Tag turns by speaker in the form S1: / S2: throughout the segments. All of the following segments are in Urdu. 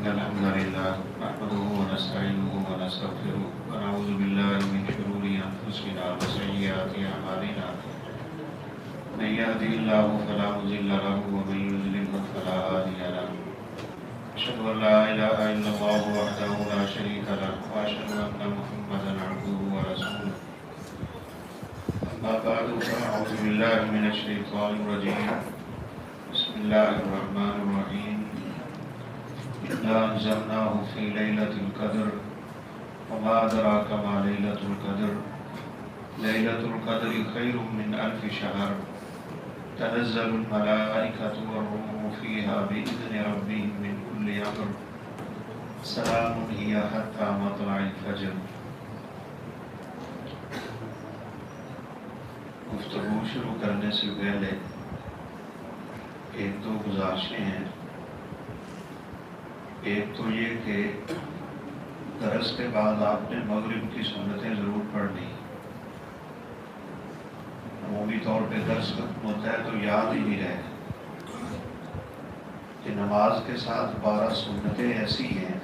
S1: إن الحمد لله نحمده ونستعينه ونستغفره ونعوذ بالله من شرور أنفسنا وسيئات أعمالنا من يهده الله فلا مضل له ومن يضلل فلا هادي له أشهد أن لا إله إلا الله وحده لا شريك له وأشهد أن محمدا عبده ورسوله أما بعد فأعوذ بالله من الشيطان الرجيم بسم الله الرحمن الرحيم إنا أنزلناه في ليلة القدر وما أدراك ما ليلة القدر ليلة القدر خير من 1000 شهر تنزل الملائكة والروح فيها بإذن ربهم من كل أمر سلام هي حتى مطلع الفجر. گفتگو شروع کرنے سے پہلے ایک دو گزارشیں ہیں. ایک تو یہ کہ درس کے بعد آپ نے مغرب کی سنتیں ضرور پڑھنی. عمومی طور پہ درس ختم ہوتا ہے تو یاد ہی نہیں رہے کہ نماز کے ساتھ 12 سنتیں ایسی ہیں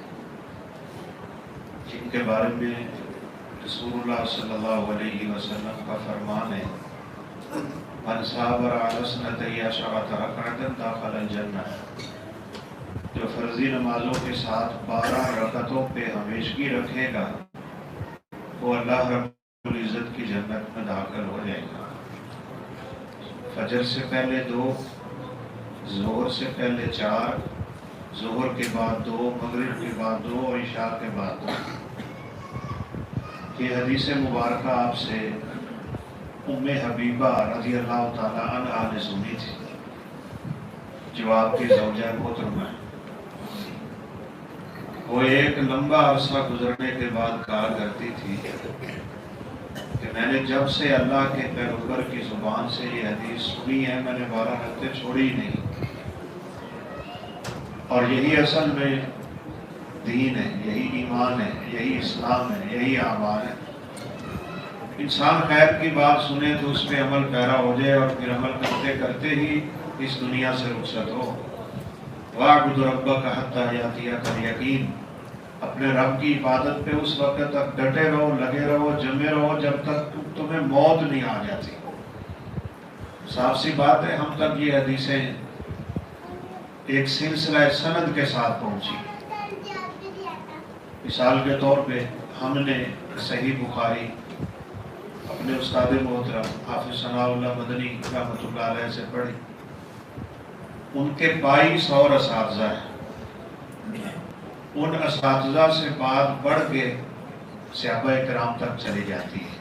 S1: جن کے بارے میں رسول اللہ صلی اللہ علیہ وسلم کا فرمان ہے من صابر علی سنتي 10 رکعۃ دخل الجنہ. جو فرضی نمازوں کے ساتھ 12 رکعتوں پہ ہمیشگی رکھے گا وہ اللہ رب العزت کی جنت میں داخل ہو جائے گا. فجر سے پہلے 2، ظہر سے پہلے 4، ظہر کے بعد 2، مغرب کے بعد 2 اور عشاء کے بعد 2. یہ حدیث مبارکہ آپ سے ام حبیبہ رضی اللہ تعالیٰ عنہا نے سنی تھی جو آپ کی زوجہ محترمہ ہے. وہ ایک لمبا عرصہ گزرنے کے بعد کہا کرتی تھی کہ میں نے جب سے اللہ کے پیغمبر کی زبان سے یہ حدیث سنی ہے میں نے 12 رکعتیں چھوڑی ہی نہیں. اور یہی اصل میں دین ہے، یہی ایمان ہے، یہی اسلام ہے، یہی اعمال ہے. انسان خیر کی بات سنے تو اس پہ عمل پیرا ہو جائے اور پھر عمل کرتے کرتے ہی اس دنیا سے رخصت ہو. وَاعْبُدْ رَبَّكَ حَتَّى يَأْتِيَكَ الْيَقِينُ. اپنے رب کی عبادت پہ اس وقت تک ڈٹے رہو، لگے رہو، جمے رہو جب تک تمہیں موت نہیں آ جاتی. صاف سی بات ہے ہم تک یہ حدیثیں ایک سلسلہ سند کے ساتھ پہنچی. مثال کے طور پہ ہم نے صحیح بخاری اپنے استاد محترم حافظ ثناء اللہ مدنی رحمۃ اللہ علیہ سے پڑھی. ان کے 22 اور اساتذہ ہیں. ان اساتذہ سے بات بڑھ کے صحابہ کرام تک چلی جاتی ہے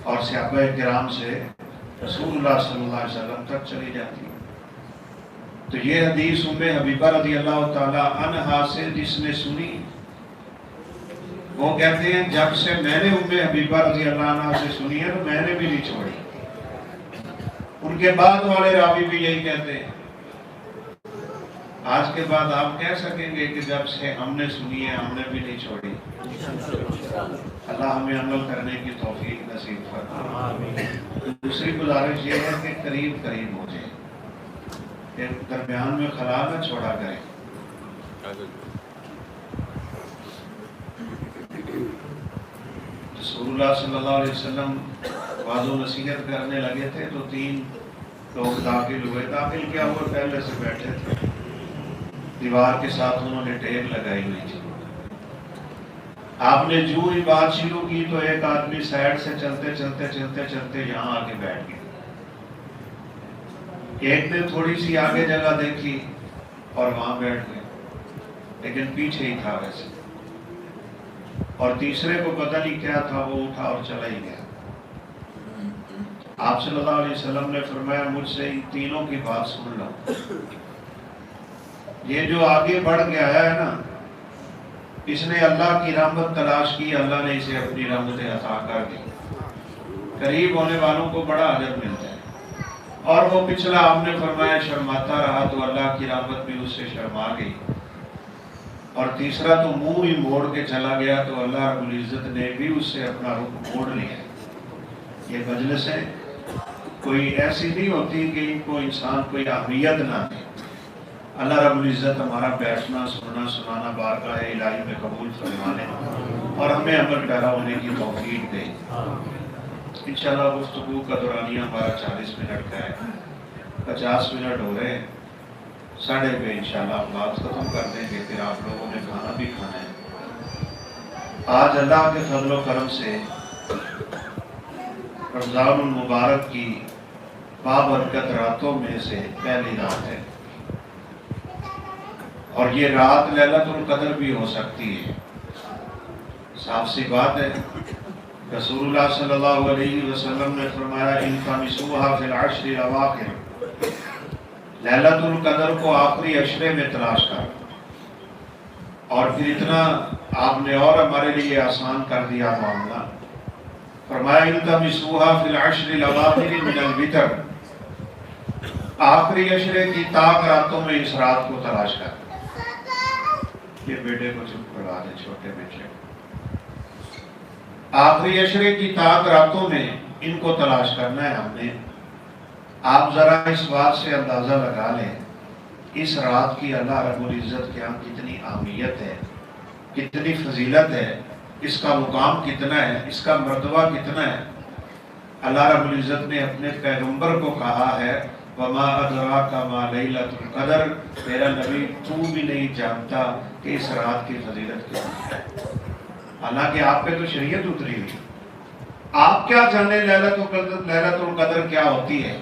S1: اور صحابہ کرام سے رسول اللہ صلی اللہ علیہ وسلم تک چلی جاتی ہے. تو یہ حدیث ام حبیبہ رضی اللہ تعالی عنہا سے جس نے سنی وہ کہتے ہیں جب سے میں نے ام حبیبہ رضی اللہ عنہ سے سنی ہے تو میں نے بھی نہیں چھوڑی. ان کے بعد والے راوی بھی یہی کہتے ہیں. آج کے بعد آپ کہہ سکیں گے کہ جب سے ہم نے سنی ہے ہم نے بھی نہیں چھوڑی. اللہ ہمیں عمل کرنے کی توفیق نصیب فرمائے. دوسری گزارش یہ ہے کہ قریب قریب ہو جائے، کہ درمیان میں خلا نہ چھوڑا کریں. رسول اللہ صلی اللہ علیہ وسلم وعظ و نصیحت کرنے لگے تھے تو 3 لوگ داخل ہوئے. داخل کیا ہوئے پہلے سے بیٹھے تھے، دیوار کے ساتھ انہوں نے ٹیک لگائی ہوئی تھی. آپ نے جو ہی بات شروع کی تو ایک آدمی سائڈ سے چلتے چلتے چلتے چلتے یہاں آگے بیٹھ گیا. ایک نے تھوڑی سی آگے جگہ دیکھی اور وہاں بیٹھ گئے لیکن پیچھے ہی تھا ویسے. اور تیسرے کو پتہ نہیں کیا تھا وہ اٹھا اور چلا ہی گیا. آپ صلی اللہ علیہ وسلم نے فرمایا مجھ سے ان تینوں کی بات سن لو. یہ جو آگے بڑھ گیا ہے نا اس نے اللہ کی رحمت تلاش کی، اللہ نے اسے اپنی رحمت عطا کر دی. قریب ہونے والوں کو بڑا اجر ملتا ہے. اور وہ پچھلا آپ نے فرمایا شرماتا رہا تو اللہ کی رحمت بھی اس سے شرما گئی. اور تیسرا تو منہ ہی موڑ کے چلا گیا تو اللہ رب العزت نے بھی اس سے اپنا رخ موڑ لیا. یہ مجلسیں کوئی ایسی نہیں ہوتی کہ ان کو انسان کوئی اہمیت نہ دے. اللہ رب العزت ہمارا بیٹھنا سننا سنانا بارگاہ الہی میں قبول فرما لے اور ہمیں عمل پیرا ہونے کی توفیق دے۔ انشاءاللہ گفتگو کا دورانیہ ہمارا 40 منٹ کا ہے، 50 منٹ ہو رہے ہیں، 7:30 پہ انشاءاللہ بات ختم کر دیں گے، پھر آپ لوگوں نے کھانا بھی کھانا ہے۔ آج اللہ کے فضل و کرم سے رمضان المبارک کی بابرکت راتوں میں سے پہلی رات ہے، اور یہ رات لیلۃ القدر بھی ہو سکتی ہے۔ صاف سی بات ہے، رسول اللہ صلی اللہ علیہ وسلم نے فرمایا التمسوها فی العشر الاواخر، لیلۃ القدر کو آخری عشرے میں تلاش کر۔ اور پھر اتنا آپ نے اور ہمارے لیے آسان کر دیا معاملہ، فرمایا التمسوها فی العشر الاواخر من الوتر، آخری عشرے کی طاق راتوں میں اس رات کو تلاش کر۔ یہ بیٹے کو چپ کروا دے، چھوٹے بیٹے، آخری عشرے کی طاق راتوں میں ان کو تلاش کرنا ہے ہم نے۔ آپ ذرا اس بات سے اندازہ لگا لیں اس رات کی اللہ رب العزت کے ہاں کتنی اہمیت ہے، کتنی فضیلت ہے، اس کا مقام کتنا ہے، اس کا مرتبہ کتنا ہے۔ اللہ رب العزت نے اپنے پیغمبر کو کہا ہے وَمَا أَدْرَاكَ مَا لَيْلَةُ الْقَدْرِ، میرا نبی تو بھی نہیں جانتا کہ اس رات کی فضیلت کیا ہے۔ حالانکہ آپ پہ تو شریعت اتری ہوئی، آپ کیا جانے لیلۃ القدر کیا ہوتی ہے؟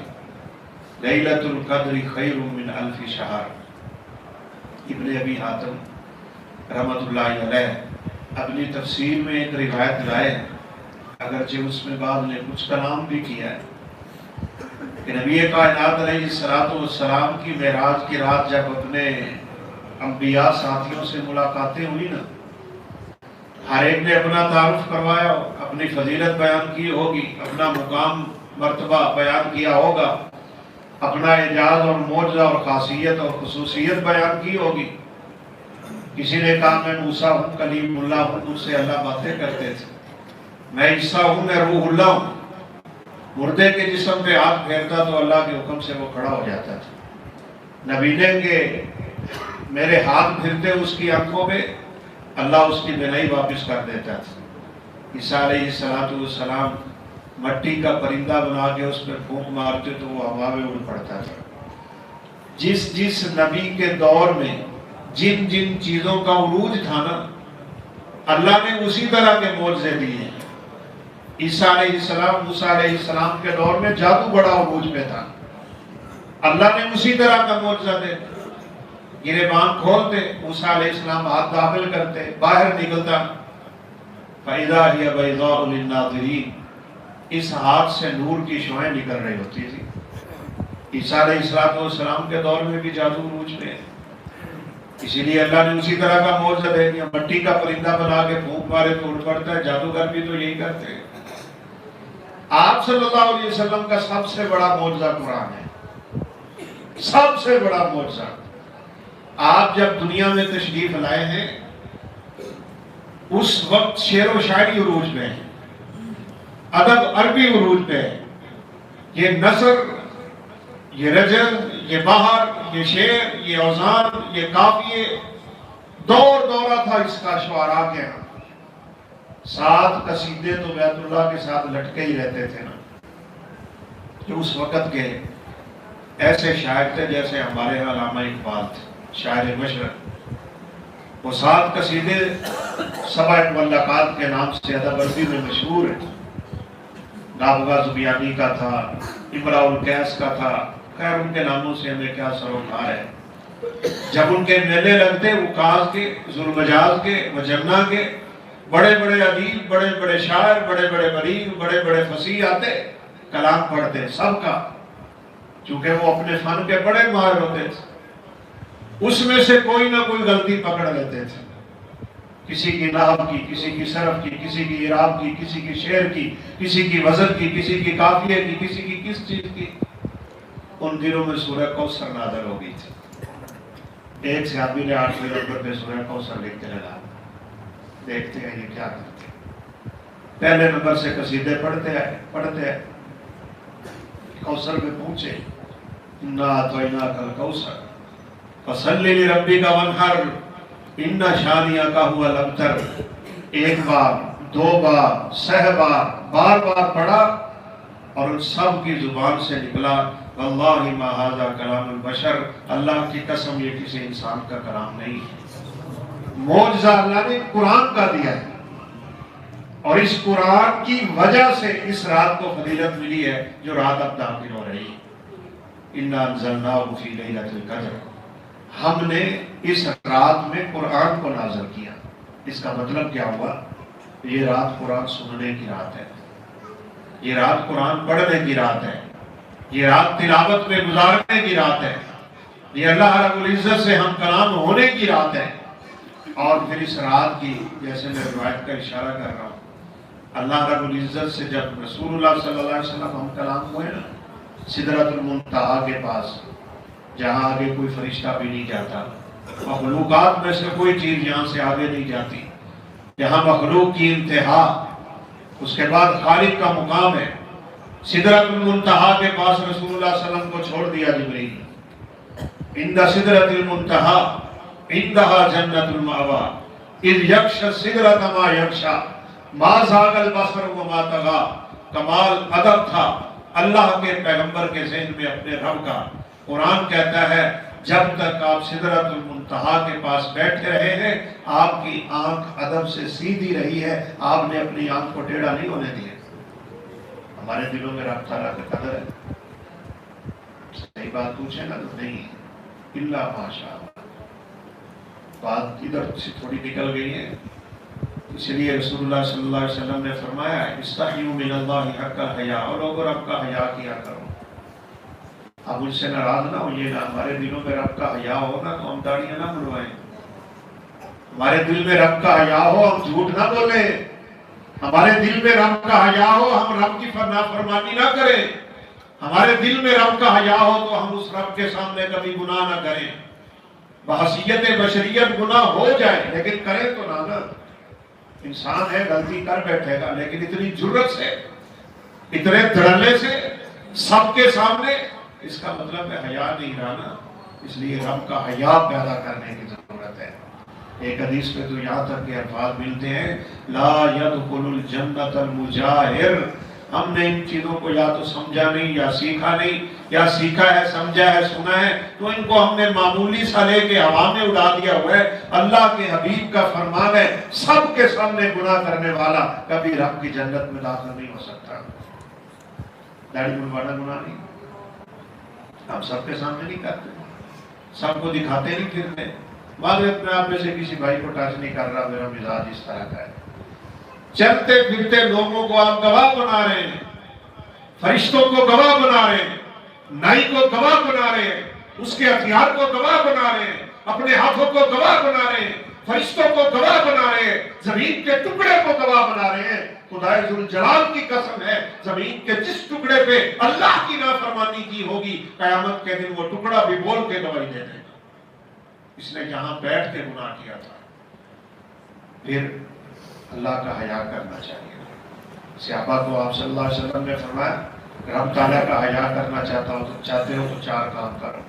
S1: لیلۃ القدر خیر من الف شہر۔ ابن ابی حاتم رحمۃ اللہ علیہ اپنی تفسیر میں ایک روایت لائے، اگرچہ اس میں بعد نے کچھ کلام بھی کیا ہے، کہ نبی کائنات علیہ السلام کی معراج کی رات جب اپنے انبیاء ساتھیوں سے ملاقاتیں ہوئی نا، ہر ایک نے اپنا تعارف کروایا، اپنی فضیلت بیان کی ہوگی، اپنا مقام مرتبہ بیان کیا ہوگا، اپنا اعجاز اور معجزہ اور خاصیت اور خصوصیت بیان کی ہوگی۔ کسی نے کہا میں موسیٰ ہوں، کلیم اللہ ہوں، مجھ سے اللہ باتیں کرتے تھے، میں عیسیٰ ہوں، میں روح اللہ ہوں۔ مردے کے جسم پہ ہاتھ پھیرتا تو اللہ کے حکم سے وہ کھڑا ہو جاتا تھا۔ نبی نے کہ میرے ہاتھ پھرتے اس کی آنکھوں پہ، اللہ اس کی بینائی واپس کر دیتا تھا۔ عیسیٰ علیہ السلام مٹی کا پرندہ بنا کے اس پر پھونک مارتے تو وہ ہوا میں اڑ پڑتا تھا۔ جس نبی کے دور میں جن جن چیزوں کا عروج تھا نا، اللہ نے اسی طرح کے معجزے دیے ہیں۔ عیسیٰ علیہ السلام، موسیٰ علیہ السلام کے دور میں جادو بڑا عروج پہ تھا، اللہ نے اسی طرح کا معجزہ دے، گریبان کھولتے، موسیٰ علیہ السلام ہاتھ داخل کرتے، باہر نکلتا، فَإِذَا هِيَ بَيْضَاءُ لِلنَّاظِرِينَ، اس ہاتھ سے نور کی شعاعیں نکل رہی ہوتی تھی۔ عیسیٰ علیہ السلام کے دور میں بھی جادو عروج پہ، اسی لیے اللہ نے اسی طرح کا معجزہ دے دیا، مٹی کا پرندہ بنا کے پھونک مارے تو اڑ پڑتا ہے۔ جادوگر بھی تو یہی کرتے ہیں۔ آپ صلی اللہ علیہ وسلم کا سب سے بڑا معجزہ قرآن ہے، سب سے بڑا معجزہ۔ آپ جب دنیا میں تشریف لائے ہیں اس وقت شعر و شاعری عروج پہ ہے، ادب عربی عروج پہ ہے، یہ نثر، یہ رجل، یہ بہر، یہ شعر، یہ اوزان، یہ قافیے، دور دورہ تھا اس کا شعراء کے ہاں۔ 7 قصیدے تو بیت اللہ کے ساتھ لٹکے ہی رہتے تھے نا، جو اس وقت کے ایسے شاعر تھے جیسے ہمارے علامہ اقبال تھے، شاعر مشرق۔ وہ 7 قصیدے سبع ملکات کے نام سے ادب عربی میں مشہور ہیں۔ نابغہ زبیانی کا تھا، امراء القیس کا تھا، خیر ان کے ناموں سے ہمیں کیا سروکار ہے۔ جب ان کے میلے لگتے وقاص کے، ذوالمجاز کے، مجنہ کے، بڑے بڑے ادیب، بڑے بڑے شاعر، بڑے بڑے بلیغ، بڑے بڑے فصیح آتے، کلام پڑھتے سب کا، چونکہ وہ اپنے فن کے بڑے ماہر ہوتے تھے۔ اس میں سے کوئی نہ کوئی غلطی پکڑ لیتے تھے، کسی کی نحو کی، کسی کی صرف کی، کسی کی اعراب کی، کسی کی شعر کی، کسی کی وزن کی، کسی کی قافیے کی، کسی کی کس چیز کی۔ ان دنوں میں سورہ کوثر نازل ہو گئی تھی۔ ایک صحابی نے 8ویں نمبر پہ سورہ کوثر لکھتے لگا، دیکھتے ہیں یہ کیا کرتے ہیں۔ پہلے نمبر سے قصیدے پڑھتے ہیں، کوثر میں پہنچے، اِنَّا أَعْطَيْنَاكَ الْكَوْثَرَ، فصلی لربک وانحر ان شانئک هو الابتر، ایک بار، دو بار، سہ بار، بار بار پڑھا اور ان سب کی زبان سے نکلا واللہ ما ھذا کلام البشر، اللہ کی قسم یہ کسی انسان کا کلام نہیں۔ معجزہ اللہ نے قرآن کا دیا ہے، اور اس قرآن کی وجہ سے اس رات کو فضیلت ملی ہے جو رات اب داخل ہو رہی ہے۔ انا انزلناہ فی لیلۃ القدر، ہم نے اس رات میں قرآن کو نازل کیا۔ اس کا مطلب کیا ہوا؟ یہ رات قرآن سننے کی رات ہے، یہ رات قرآن پڑھنے کی رات ہے، یہ رات تلاوت میں گزارنے کی رات ہے، یہ اللہ رب العزت سے ہم کلام ہونے کی رات ہے۔ اور پھر اس رات کی، جیسے میں روایت کا اشارہ کر رہا ہوں، اللہ رب العزت سے جب رسول اللہ صلی اللہ علیہ وسلم ہم کلام ہوئے نا سدرۃ المنتہا کے پاس، جہاں آگے کوئی فرشتہ بھی نہیں جاتا، مخلوقات میں سے کوئی چیز یہاں سے آگے نہیں جاتی، یہاں مخلوق کی انتہا، اس کے بعد خالق کا مقام ہے۔ سدرۃ المنتہا کے پاس رسول اللہ صلی اللہ علیہ وسلم کو چھوڑ دیا جبرائیل، عند سدرۃ المنتہا عندہا جنت المأویٰ اذ یغشی السدرۃ ما یغشی ما زاغ البصر وما طغیٰ۔ کمال ادب تھا اللہ کے پیغمبر کے ذہن میں اپنے رب کا۔ قرآن کہتا ہے جب تک آپ سدرۃ المنتہا کے پاس بیٹھے رہے ہیں آپ کی آنکھ ادب سے سیدھی رہی ہے، آپ نے اپنی آنکھ کو ٹیڑھا نہیں ہونے دیا۔ ہمارے دلوں میں رب تعالیٰ کا قدر ہے، صحیح بات پوچھے نا تو نہیں، الا ماشاء اللہ۔ بات ادھر سے تھوڑی نکل گئی ہے، اس لیے رسول اللہ صلی اللہ علیہ وسلم نے فرمایا استحیوا من اللہ حق الحیاء، اور لوگوں رب کا حیا کیا کرو۔ اب ان سے ناراض نہ ہوئیے گا، ہمارے دلوں میں رب کا حیا ہوگا تو ہم داڑیاں نہ بنوائیں، ہمارے دل میں رب کا حیا ہو ہم جھوٹ نہ بولیں، ہمارے دل میں رب کا حیا ہو ہم رب کی نافرمانی نہ کریں، ہمارے دل میں رب کا حیا ہو تو ہم اس رب کے سامنے کبھی گناہ نہ کریں۔ بحیثیت بشریت گناہ ہو جائے لیکن کریں تو نہ، انسان ہے غلطی کر بیٹھے گا، لیکن اتنی جرت سے، اتنے دھڑلے سے سب کے سامنے، اس کا مطلب ہے حیا نہیں رہا۔ اس لیے رب کا حیا پیدا کرنے کی ضرورت ہے۔ ایک حدیث میں تو یہاں تک کے الفاظ ملتے ہیں لا يدخل الجنت المجاہر۔ ہم نے ان چیزوں کو یا تو سمجھا نہیں یا سیکھا نہیں، یا سیکھا ہے سمجھا ہے سنا ہے تو ان کو ہم نے معمولی سا لے کے ہوا میں اڑا دیا ہوا ہے۔ اللہ کے حبیب کا فرمان ہے سب کے سامنے گناہ کرنے والا کبھی رب کی جنت میں داخل نہیں ہو سکتا۔ داڑھی منڈوانا گناہ نہیں، ہم سب کے سامنے نہیں کرتے، سب کو دکھاتے نہیں پھرتے۔ بعد میں اپنے آپ میں سے کسی بھائی کو ٹچ نہیں کر رہا، میرا مزاج اس طرح کا ہے۔ چلتے پھرتے لوگوں کو آپ گواہ بنا رہے ہیں، فرشتوں کو گواہ بنا رہے ہیں، نائی کو گواہ بنا رہے ہیں، اس کے ہتھیار کو گواہ بنا رہے ہیں، اپنے ہاتھوں کو گواہ بنا رہے ہیں، فرشتوں کو گواہ بنا رہے ہیں، زمین کے ٹکڑے کو گواہ بنا رہے ہیں۔ خدائے ذوالجلال کی قسم ہے زمین کے جس ٹکڑے پہ اللہ کی نافرمانی کی ہوگی قیامت کے دن وہ ٹکڑا بھی بول کے گواہی دے دے گا اس نے جہاں بیٹھ کے گناہ کیا تھا۔ پھر اللہ کا حیا کرنا چاہیے۔ صحابہ کو آپ صلی اللہ علیہ وسلم نے فرمایا رب تعالیٰ کا حیا کرنا چاہتے ہو تو چار کام کرو۔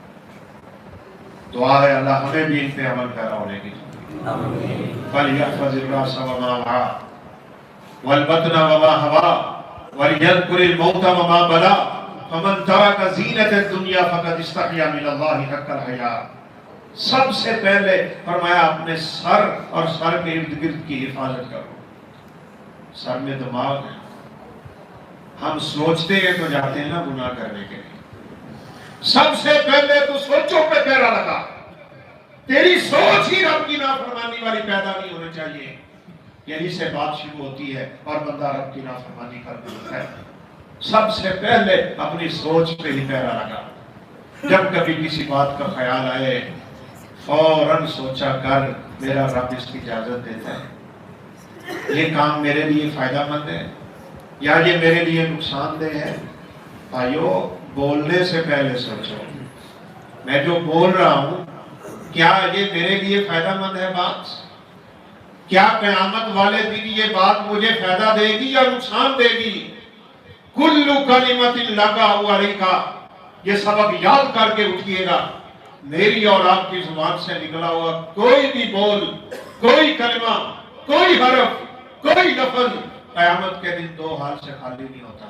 S1: دعا ہے اللہ ہمیں بھی ان پہ عمل پیرا ہونے کی۔ فَلْيَحْفَظِ الرَّأْسَ وَمَا وَعَىٰ وَالْبَطْنَ وَمَا هَوَىٰ وَلْيَذْكُرِ الْمَوْتَ وَمَا بَلَىٰ فَمَنْ تَرَكَ زِينَةَ الدُّنْيَا فَقَدِ اسْتَحْيَا مِنَ اللَّهِ حَقَّ الْحَيَاءِ۔ سب سے پہلے فرمایا اپنے سر اور سر کے ارد گرد کی حفاظت کرو۔ سر میں دماغ ہے، ہم سوچتے ہیں تو جاتے ہیں نا گناہ کرنے کے لیے۔ سب سے پہلے تو سوچوں پہ پیرا لگا، تیری سوچ ہی رب کی نافرمانی والی پیدا نہیں ہونے چاہیے، یہی سے بات شروع ہوتی ہے اور بندہ رب کی نافرمانی کر دیتا ہے۔ سب سے پہلے اپنی سوچ پہ ہی پیرا لگا، جب کبھی کسی بات کا خیال آئے فوراً سوچا کر میرا رب اس کی اجازت دیتا ہے، یہ کام میرے لیے فائدہ مند ہے یا یہ میرے لیے نقصان دہ ہے۔ بھائیو بولنے سے پہلے سوچو، میں جو بول رہا ہوں کیا یہ میرے لیے فائدہ مند ہے بات؟ کیا قیامت والے دن یہ بات مجھے فائدہ دے گی یا نقصان دے گی؟ کلُّ کلمۃ لگا ہوا رہا، یہ سبق یاد کر کے اٹھیے گا۔ میری اور آپ کی زبان سے نکلا ہوا کوئی بھی بول، کوئی کلمہ، کوئی حرف، کوئی لفظ قیامت کے دن دو حال سے خالی نہیں ہوتا،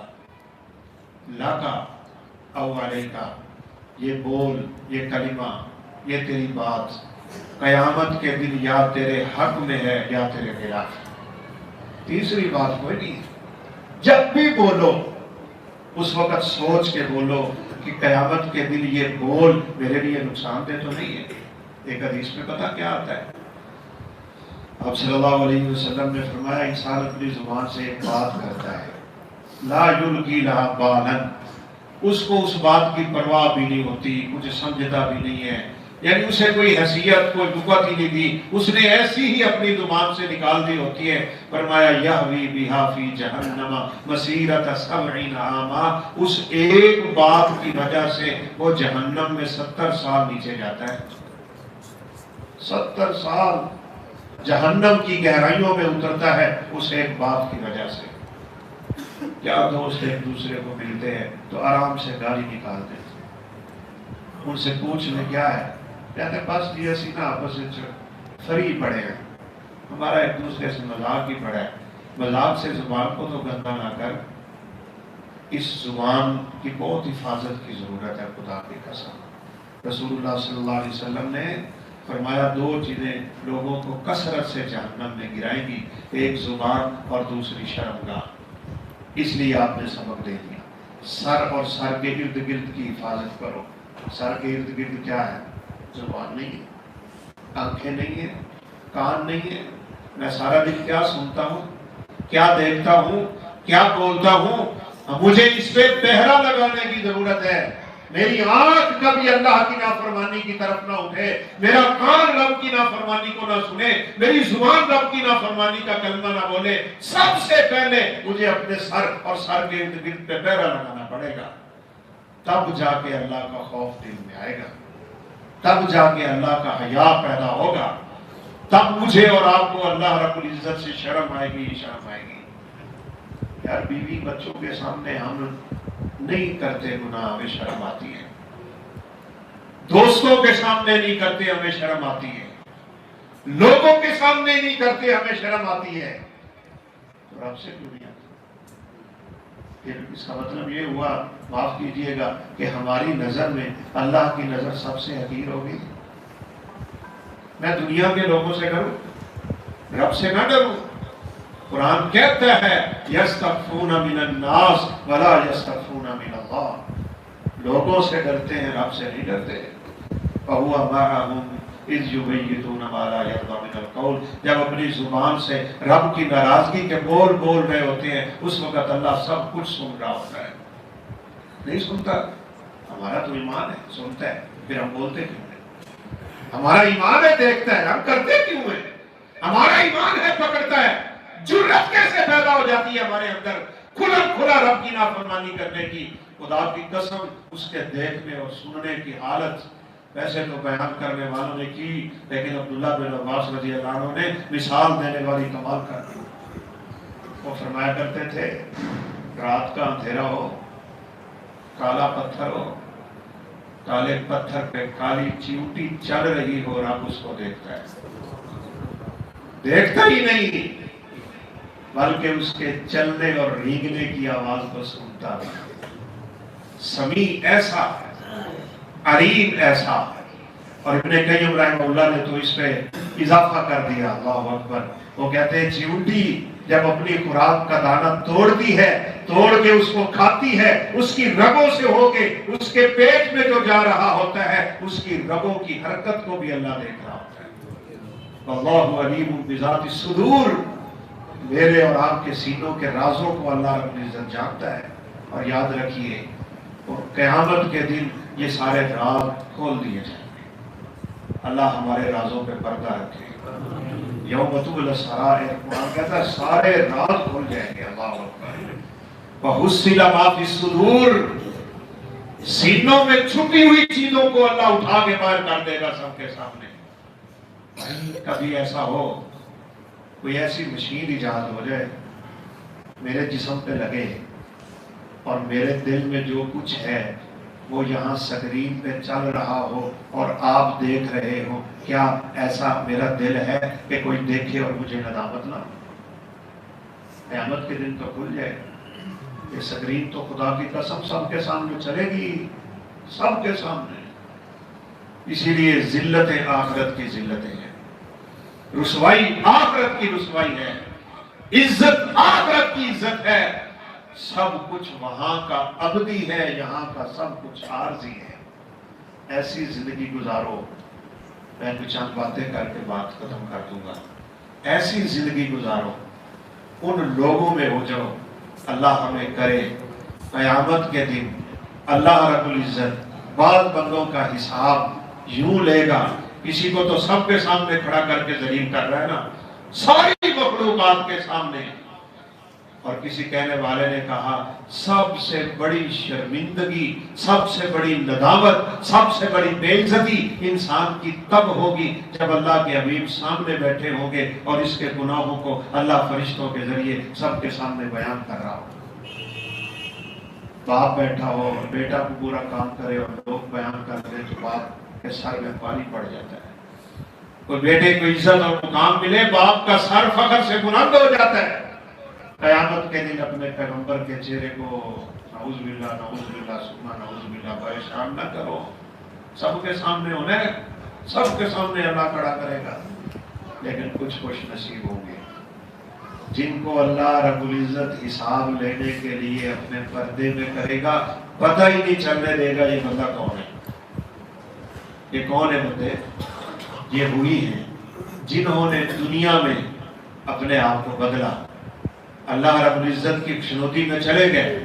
S1: لا کا او علیکا، یہ بول، یہ کلمہ، یہ تیری بات قیامت کے دن یا تیرے حق میں ہے یا تیرے خلاف۔ تیسری بات کوئی نہیں ہے۔ جب بھی بولو اس وقت سوچ کے بولو کہ قیامت کے دن یہ بول میرے لیے نقصان دہ تو نہیں ہے۔ ایک حدیث میں پتہ کیا آتا ہے؟ آپ صلی اللہ علیہ وسلم نے فرمایا انسان اپنی زبان سے ایک بات کرتا ہے، لا یلقی لہا بالا، اس کو اس بات کی پرواہ بھی نہیں ہوتی، کچھ سمجھتا بھی نہیں ہے، یعنی اسے کوئی حیثیت، کوئی دقت ہی نہیں دی، اس نے ایسی ہی اپنی زبان سے نکال دی ہوتی ہے۔ فرمایا یہوی بہا فی جہنم مسیرۃ 70 عاما، اس ایک بات کی وجہ سے وہ جہنم میں 70 سال نیچے جاتا ہے۔ 70 سال جہنم کی گہرائیوں میں اترتا ہے اس ایک بات کی وجہ سے۔ کیا دوست ایک دوسرے کو ملتے ہیں تو آرام سے گالی نکالتے ہیں، ان سے پوچھ لیں کیا ہے، کہتے ہیں بس یہ اسی نا آپس فری پڑے ہیں، ہمارا ایک دوسرے سے مذاق ہی پڑا ہے۔ مذاق سے زبان کو تو گندا نہ کر، اس زبان کی بہت حفاظت کی ضرورت ہے، خدا کی قسم۔ رسول اللہ صلی اللہ علیہ وسلم نے فرمایا دو چیزیں لوگوں کو کثرت سے جہنم میں گرائیں گی، ایک زبان اور دوسری شرمگاہ۔ اس لیے آپ نے سبق دے دیا، سر اور سر کے ارد گرد کی حفاظت کرو۔ سر کے ارد گرد کیا ہے؟ زبان نہیں ہے، آنکھیں نہیں ہیں، کان نہیں ہے، میں سارا دن کیا سنتا ہوں، کیا دیکھتا ہوں، کیا بولتا ہوں، مجھے اس پہ پہرا لگانے کی ضرورت ہے۔ میری آنکھ کبھی اللہ کی نافرمانی کی طرف نہ اٹھے، میرا کان رب کی نافرمانی کو نہ سنے، میری زبان رب کی نافرمانی کا کلمہ نہ بولے۔ سب سے پہلے مجھے اپنے سر اور سر کے ارد گرد پہ پہرا لگانا پڑے گا، تب جا کے اللہ کا خوف دل میں آئے گا، تب جا کے اللہ کا حیا پیدا ہوگا، تب مجھے اور آپ کو اللہ رب العزت سے شرم آئے گی، شرم آئے گی۔ یار بیوی بچوں کے سامنے ہم نہیں کرتے گناہ، ہمیں شرم آتی ہے، دوستوں کے سامنے نہیں کرتے ہمیں شرم آتی ہے، لوگوں کے سامنے نہیں کرتے ہمیں شرم آتی ہے، تو رب سے کیوں نہیں آتی؟ پھر اس کا مطلب یہ ہوا، معاف کیجئے گا، کہ ہماری نظر میں اللہ کی نظر سب سے حقیر ہوگی۔ میں دنیا کے لوگوں سے ڈروں، رب سے نہ ڈروں۔ قرآن کہتا ہے یستخفون من الناس ولا یستخفون من اللہ، لوگوں سے ڈرتے ہیں، رب سے نہیں ڈرتے۔ فَهُوَ مَعَهُمْ إِذْ يُبَيِّتُونَ مَا لَا يَرْضَىٰ مِنَ الْقَوْلِ، جب اپنی زبان سے رب کی ناراضگی کے بول بول رہے ہوتے ہیں، اس وقت اللہ سب کچھ سن رہا ہوتا ہے۔ نہیں سنتا؟ ہمارا تو ایمان ہے، سنتا ہے، پھر ہم بولتے کیوں ہیں؟ ہمارا ایمان ہے، دیکھتا ہے، ہم کرتے کیوں ہیں؟ ہمارا ایمان ہے، پکڑتا ہے۔ جرأت کیسے پیدا ہو جاتی ہے ہمارے اندر کھلا کھلا رب کی نافرمانی کرنے کی؟ خدا کی قسم اس کے دیکھنے اور سننے کی حالت ویسے تو بیان کرنے والوں نے کی، لیکن عبداللہ بن عباس رضی اللہ عنہ نے مثال دینے والی کمال کر دی۔ وہ فرمایا کرتے تھے رات کا اندھیرا ہو، کالا پتھر ہو، کالے پتھر پہ کالی چیونٹی چل رہی ہو، رب اس کو دیکھتا ہے، دیکھتا ہی نہیں بلکہ اس کے چلنے اور ریگنے کی آواز کو سنتا ہے۔ سمیع ایسا ہے، علیم ایسا ہے۔ اور ابن قیم رحمہ اللہ نے تو اس پہ اضافہ کر دیا، اللہ اکبر۔ وہ کہتے ہیں چیونٹی جب اپنی خوراک کا دانہ توڑتی ہے، توڑ کے اس کو کھاتی ہے، اس کی رگوں سے ہو کے اس کے پیٹ میں جو جا رہا ہوتا ہے، اس کی رگوں کی حرکت کو بھی اللہ دیکھ رہا ہوتا ہے۔ واللہ علیم بذات الصدور، میرے اور آپ کے سینوں کے رازوں کو اللہ رب العزت جانتا ہے۔ اور یاد رکھیے قیامت کے دن یہ سارے راز کھول دیے جائیں گے۔ اللہ ہمارے رازوں پہ پردہ رکھے۔ یوم تبلی السرائر، قرآن کہتا ہے سارے راز کھول جائیں گے۔ اللہ اکبر۔ وحصل ما فی الصدور، سینوں میں چھپی ہوئی چیزوں کو اللہ اٹھا کے باہر کر دے گا سب کے سامنے۔ کبھی ایسا ہو کوئی ایسی مشین ایجاد ہو جائے میرے جسم پہ لگے اور میرے دل میں جو کچھ ہے
S2: وہ یہاں سکرین پہ چل رہا ہو اور آپ دیکھ رہے ہو، کیا ایسا میرا دل ہے کہ کوئی دیکھے اور مجھے ندامت نہ ہو؟ قیامت کے دن تو کھل جائے یہ سکرین تو خدا کی قسم سب کے سامنے چلے گی، سب کے سامنے۔ اسی لیے ذلتیں آخرت کی ذلتیں ہیں، رسوائی آخرت کی رسوائی ہے، عزت آخرت کی عزت ہے۔ سب کچھ وہاں کا ابدی ہے، یہاں کا سب کچھ عارضی ہے۔ ایسی زندگی گزارو، میں کچھ چند باتیں کر کے بات ختم کر دوں گا۔ ایسی زندگی گزارو، ان لوگوں میں ہو جاؤ، اللہ ہمیں کرے قیامت کے دن اللہ رب العزت بعض بندوں کا حساب یوں لے گا، کسی کو تو سب کے سامنے کھڑا کر کے ذلیل کر رہا ہے نا، ساری مخلوقات کے سامنے۔ اور کسی کہنے والے نے کہا سب سے بڑی شرمندگی، سب سے بڑی ندامت، سب سے بڑی بے عزتی انسان کی تب ہوگی جب اللہ کے حبیب سامنے بیٹھے ہوں گے اور اس کے گناہوں کو اللہ فرشتوں کے ذریعے سب کے سامنے بیان کر رہا ہو۔ باپ بیٹھا ہو اور بیٹا کو پورا کام کرے اور لوگ بیان کر دیں تو باپ کے سر میں پانی پڑ جاتا ہے۔ کوئی بیٹے کو عزت اور مقام ملے، باپ کا سر فخر سے بلند ہو جاتا ہے۔ قیامت کے دن اپنے پیغمبر کے چہرے کو نعوذ باللہ ثم نعوذ باللہ پریشان نہ کرو، سب کے سامنے ہونا ہے، سب کے سامنے اللہ کھڑا کرے گا۔ لیکن کچھ خوش نصیب ہوں گے جن کو اللہ رب العزت حساب لینے کے لیے اپنے پردے میں کرے گا، پتہ ہی نہیں چلنے دے گا یہ بندہ کون ہے، یہ کون ہے بندے۔ یہ وہی ہیں جنہوں نے دنیا میں اپنے آپ کو بدلا، اللہ رب العزت کی شنودی میں چلے گئے،